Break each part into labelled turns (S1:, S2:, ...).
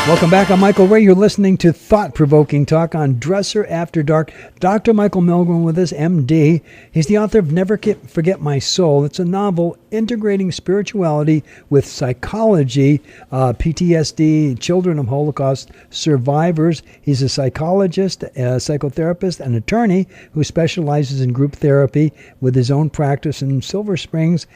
S1: Welcome back. I'm Michael Ray. You're listening to Thought-Provoking Talk on Dresser After Dark. Dr. Michael Milgraum with us, MD. He's the author of Never Forget My Soul. It's a novel integrating spirituality with psychology, PTSD, children of Holocaust survivors. He's a psychologist, a psychotherapist, and attorney who specializes in group therapy with his own practice in Silver Springs.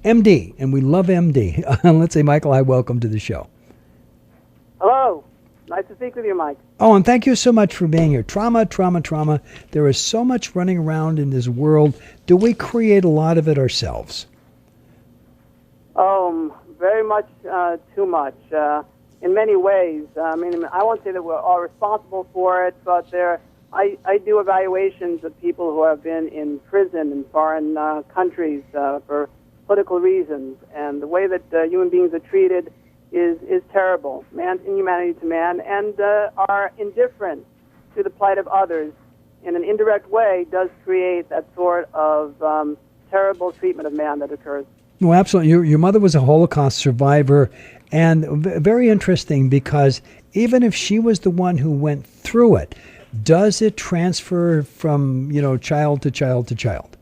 S1: MD, and we love MD. Let's say, Michael, hi, welcome to the show.
S2: Hello. Nice to speak with you, Mike.
S1: Oh, and thank you so much for being here. Trauma. There is so much running around in this world. Do we create a lot of it ourselves?
S2: Very much, too much. In many ways. I won't say that we're all responsible for it, but I do evaluations of people who have been in prison in foreign countries for political reasons, and the way that human beings are treated is terrible. Man's inhumanity to man, and our indifference to the plight of others in an indirect way does create that sort of terrible treatment of man that occurs.
S1: No, absolutely. Your mother was a Holocaust survivor, and very interesting because even if she was the one who went through it, does it transfer from child to child to child?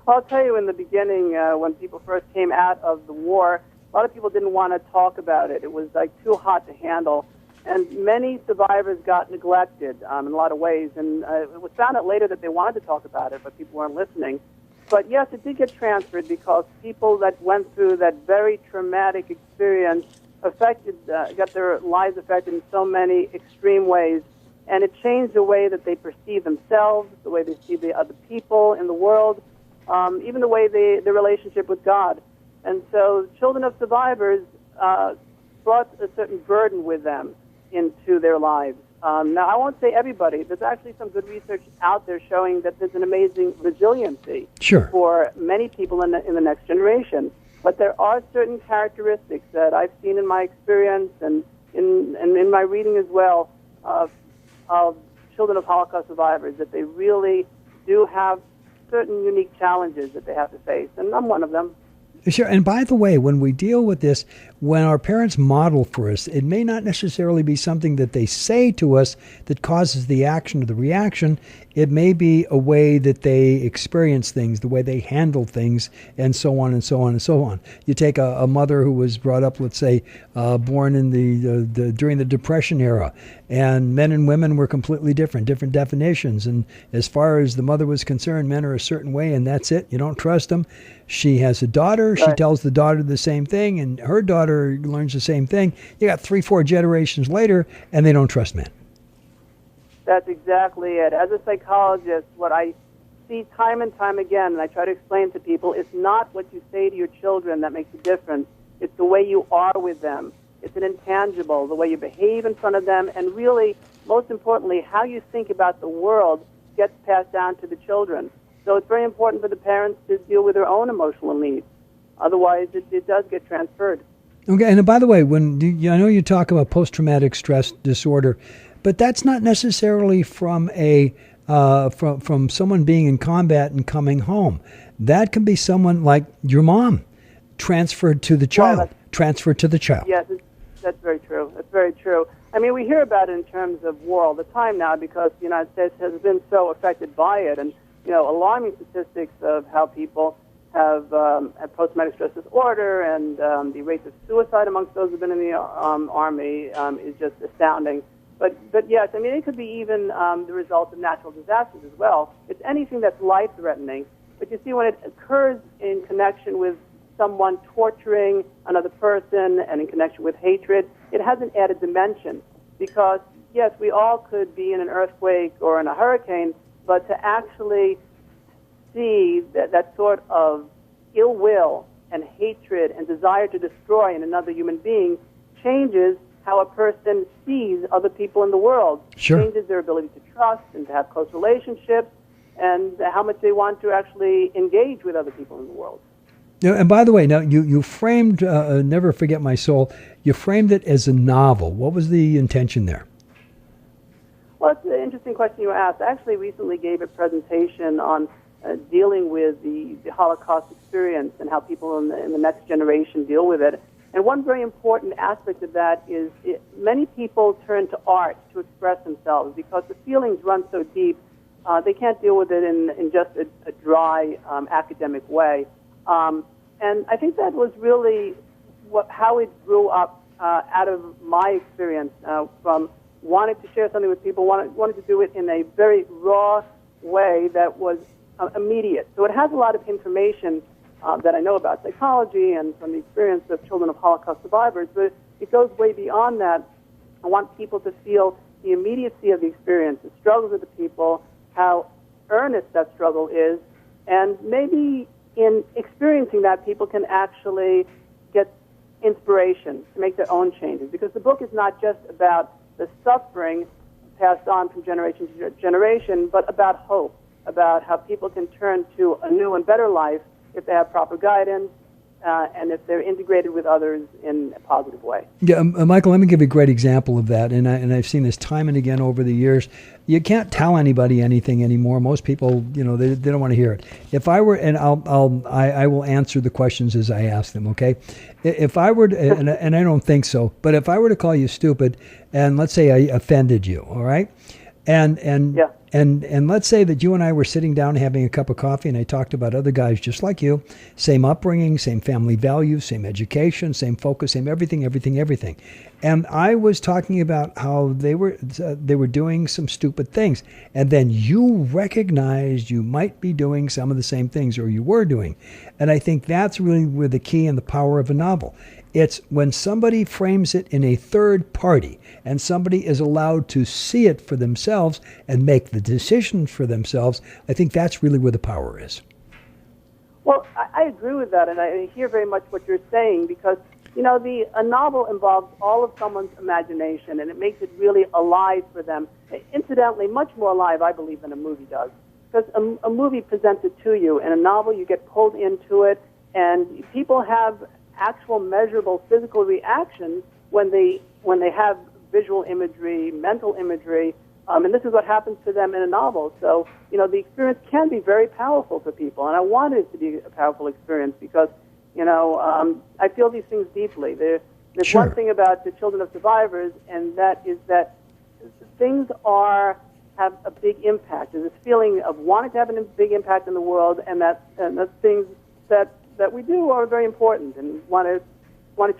S2: Well, I'll tell you, in the beginning, when people first came out of the war, a lot of people didn't want to talk about it. It was too hot to handle. And many survivors got neglected in a lot of ways. And it was found out later that they wanted to talk about it, but people weren't listening. But yes, it did get transferred because people that went through that very traumatic experience got their lives affected in so many extreme ways. And it changed the way that they perceive themselves, the way they see the other people in the world, even the way their relationship with God. And so children of survivors brought a certain burden with them into their lives. Now, I won't say everybody. There's actually some good research out there showing that there's an amazing resiliency for many people in the next generation. But there are certain characteristics that I've seen in my experience and in my reading as well of children of Holocaust survivors, that they really do have certain unique challenges that they have to face. And I'm one of them.
S1: Sure. And by the way, when we deal with this, when our parents model for us, it may not necessarily be something that they say to us that causes the action or the reaction. It may be a way that they experience things, the way they handle things, and so on and so on and so on. You take a mother who was brought up, let's say, born in during the Depression era, and men and women were completely different definitions. And as far as the mother was concerned, men are a certain way, and that's it. You don't trust them. She has a daughter. Right. She tells the daughter the same thing, and her daughter learns the same thing. You got 3-4 generations later, and they don't trust men.
S2: That's exactly it. As a psychologist, what I see time and time again, and I try to explain to people, it's not what you say to your children that makes a difference. It's the way you are with them. It's an intangible, the way you behave in front of them, and really, most importantly, how you think about the world gets passed down to the children. So it's very important for the parents to deal with their own emotional needs. Otherwise, it does get transferred.
S1: Okay, and by the way, I know you talk about post-traumatic stress disorder, but that's not necessarily from from someone being in combat and coming home. That can be someone like your mom, transferred to the child. Yes, that's very true. That's very true. I mean, we hear about it in terms of war all the time now because the United States has been so affected by it, and alarming statistics of how people have post-traumatic stress disorder, and the rates of suicide amongst those who've been in the Army is just astounding. But yes, I mean, it could be even the result of natural disasters as well. It's anything that's life-threatening. But you see, when it occurs in connection with someone torturing another person and in connection with hatred, it has an added dimension. Because, yes, we all could be in an earthquake or in a hurricane, but to actually see that sort of ill will and hatred and desire to destroy in another human being changes how a person sees other people in the world. Sure.
S2: Changes their ability to trust and to have close relationships and how much they want to actually engage with other people in the world.
S1: Yeah, and by the way, now you framed Never Forget My Soul, you framed it as a novel. What was the intention there?
S2: Well, it's an interesting question you asked. I actually recently gave a presentation on dealing with the Holocaust experience and how people in the next generation deal with it. And one very important aspect of that is many people turn to art to express themselves because the feelings run so deep, they can't deal with it in just a dry academic way. And I think that was really how it grew up out of my experience from wanting to share something with people, wanted to do it in a very raw way that was immediate. So it has a lot of information that I know about psychology and from the experience of children of Holocaust survivors, but it goes way beyond that. I want people to feel the immediacy of the experience, the struggles of the people, how earnest that struggle is, and maybe in experiencing that, people can actually get inspiration to make their own changes. Because the book is not just about the suffering passed on from generation to generation, but about hope, about how people can turn to a new and better life if they have proper guidance and if they're integrated with others in a positive way.
S1: Yeah, Michael, let me give you a great example of that, and I've seen this time and again over the years. You can't tell anybody anything anymore. Most people, they don't want to hear it. If I were, and I will answer the questions as I ask them. Okay, if I were, to, and I don't think so, but if I were to call you stupid, and let's say I offended you, all right, and
S2: yeah.
S1: And let's say that you and I were sitting down having a cup of coffee and I talked about other guys just like you, same upbringing, same family values, same education, same focus, same everything. And I was talking about how they were doing some stupid things. And then you recognized you might be doing some of the same things, or you were doing. And I think that's really where the key and the power of a novel. It's when somebody frames it in a third party and somebody is allowed to see it for themselves and make the decisions for themselves. I think that's really where the power is.
S2: Well, I agree with that, and I hear very much what you're saying because, a novel involves all of someone's imagination, and it makes it really alive for them. Incidentally, much more alive, I believe, than a movie does. Because a movie presents it to you, and a novel, you get pulled into it, and people have actual measurable physical reactions when they have visual imagery, mental imagery, and this is what happens to them in a novel. So, the experience can be very powerful for people, and I wanted it to be a powerful experience because, I feel these things deeply. There's
S1: Sure.
S2: one thing about the children of survivors, and that is that things have a big impact. There's this feeling of wanting to have a big impact in the world, and that things that we do are very important and want to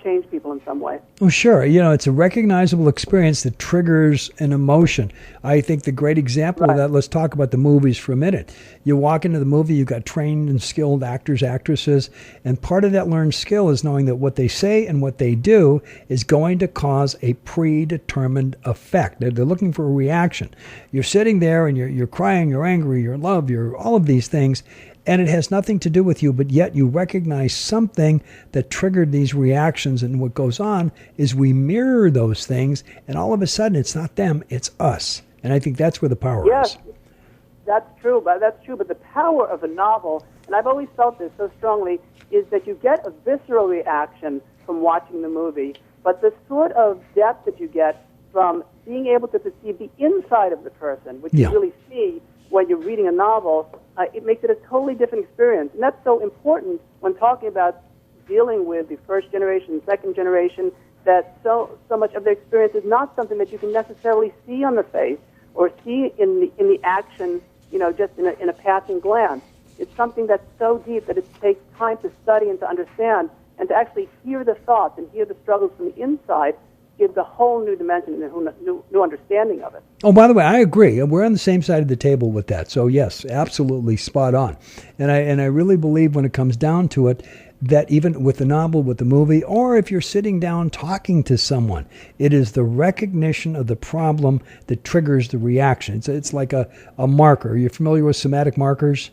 S2: change people in some way.
S1: Well, sure. It's a recognizable experience that triggers an emotion. I think the great example of that, let's talk about the movies for a minute. You walk into the movie, you've got trained and skilled actors, actresses, and part of that learned skill is knowing that what they say and what they do is going to cause a predetermined effect. They're looking for a reaction. You're sitting there and you're crying, you're angry, you're in love, you're all of these things, and it has nothing to do with you, but yet you recognize something that triggered these reactions. And what goes on is we mirror those things, and all of a sudden it's not them, it's us. And I think that's where the power is.
S2: That's true. But the power of a novel, and I've always felt this so strongly, is that you get a visceral reaction from watching the movie, but the sort of depth that you get from being able to perceive the inside of the person, which you really see when you're reading a novel, it makes it a totally different experience. And that's so important when talking about dealing with the first generation, second generation, that so much of their experience is not something that you can necessarily see on the face or see in the action, just in a passing glance. It's something that's so deep that it takes time to study and to understand, and to actually hear the thoughts and hear the struggles from the inside gives a whole new dimension and a new understanding of it.
S1: Oh, by the way, I agree. We're on the same side of the table with that. So yes, absolutely spot on. And I really believe when it comes down to it, that even with the novel, with the movie, or if you're sitting down talking to someone, it is the recognition of the problem that triggers the reaction. It's like a marker. You're familiar with somatic markers?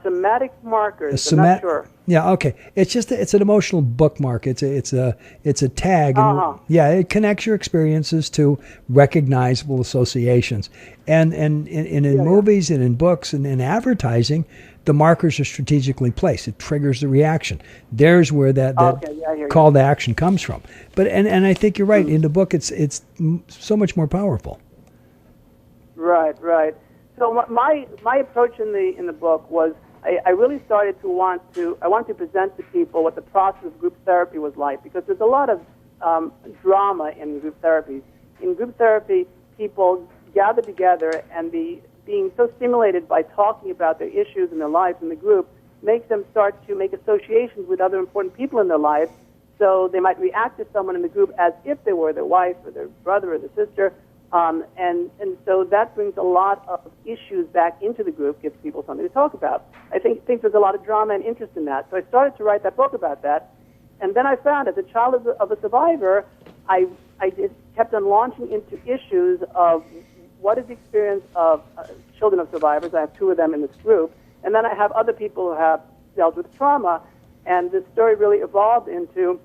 S2: Somatic markers. I'm not sure.
S1: Yeah, okay. It's an emotional bookmark. It's a tag. And, it connects your experiences to recognizable associations. And in movies and in books and in advertising, the markers are strategically placed. It triggers the reaction. There's where that call to action comes from. But and I think you're right. In the book, it's so much more powerful.
S2: Right. So my approach in the book was I really started to want to present to people what the process of group therapy was like, because there's a lot of drama in group therapy. In group therapy, people gather together, and being so stimulated by talking about their issues and their lives in the group makes them start to make associations with other important people in their lives. So they might react to someone in the group as if they were their wife or their brother or their sister. And so that brings a lot of issues back into the group, gives people something to talk about. I think there's a lot of drama and interest in that. So I started to write that book about that. And then I found, as a child of a survivor, I just kept on launching into issues of what is the experience of children of survivors. I have two of them in this group. And then I have other people who have dealt with trauma. And this story really evolved into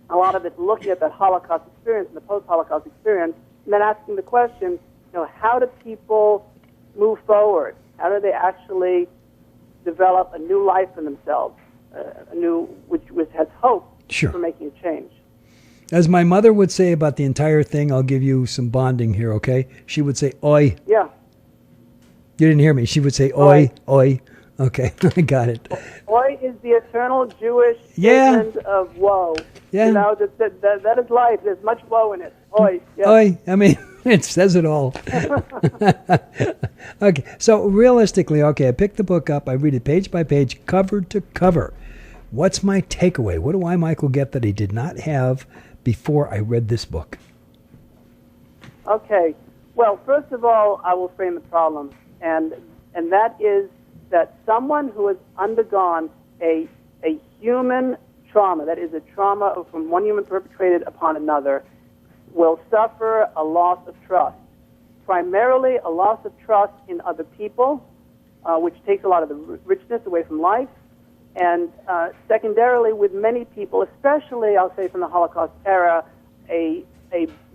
S2: a lot of it looking at that Holocaust experience and the post-Holocaust experience, and then asking the question, how do people move forward? How do they actually develop a new life for themselves, which has hope for making a change?
S1: As my mother would say about the entire thing, I'll give you some bonding here, okay? She would say, oi.
S2: Yeah.
S1: You didn't hear me. She woe, oi, oi. Okay, I got it.
S2: Oi is the eternal Jewish statement of woe.
S1: Yeah.
S2: That is life. There's much woe in it. Oi. Yes.
S1: Oi. I mean, it says it all. Okay, so realistically, I pick the book up, I read it page by page, cover to cover. What's my takeaway? What do I, Michael, get that I did not have before I read this book?
S2: Okay. Well, first of all, I will frame the problem, and that is that someone who has undergone a human trauma, that is a trauma from one human perpetrated upon another, will suffer a loss of trust. Primarily a loss of trust in other people, which takes a lot of the richness away from life, and secondarily with many people, especially I'll say from the Holocaust era, a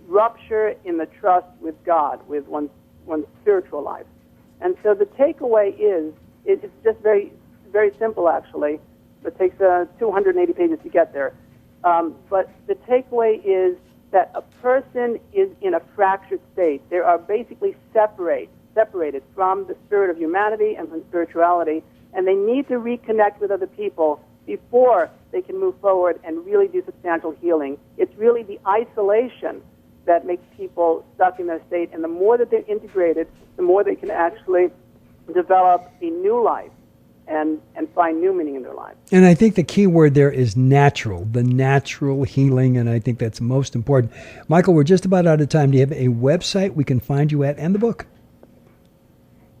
S2: rupture in the trust with God, with one's spiritual life. And so the takeaway is, it's just very, very simple, actually. It takes 280 pages to get there. But the takeaway is that a person is in a fractured state. They are basically separated from the spirit of humanity and from spirituality, and they need to reconnect with other people before they can move forward and really do substantial healing. It's really the isolation that makes people stuck in their state, and the more that they're integrated, the more they can actually develop a new life and find new meaning in their lives.
S1: And I think the key word there is natural, the natural healing, and I think that's most important. Michael, we're just about out of time. Do you have a website we can find you at and the book?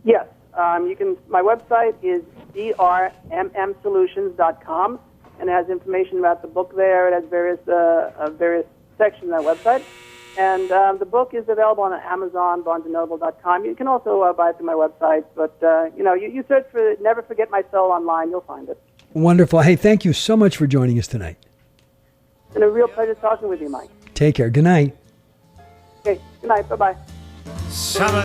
S2: Yes. My website is drmsolutions.com, and it has information about the book there. It has various sections on that website. And the book is available on Amazon, barnesandnoble.com. You can also buy it through my website. But, you search for Never Forget My Soul online. You'll find it.
S1: Wonderful. Hey, thank you so much for joining us tonight.
S2: It's been a real pleasure talking with you, Mike.
S1: Take care. Good night.
S2: Okay. Good night. Bye-bye.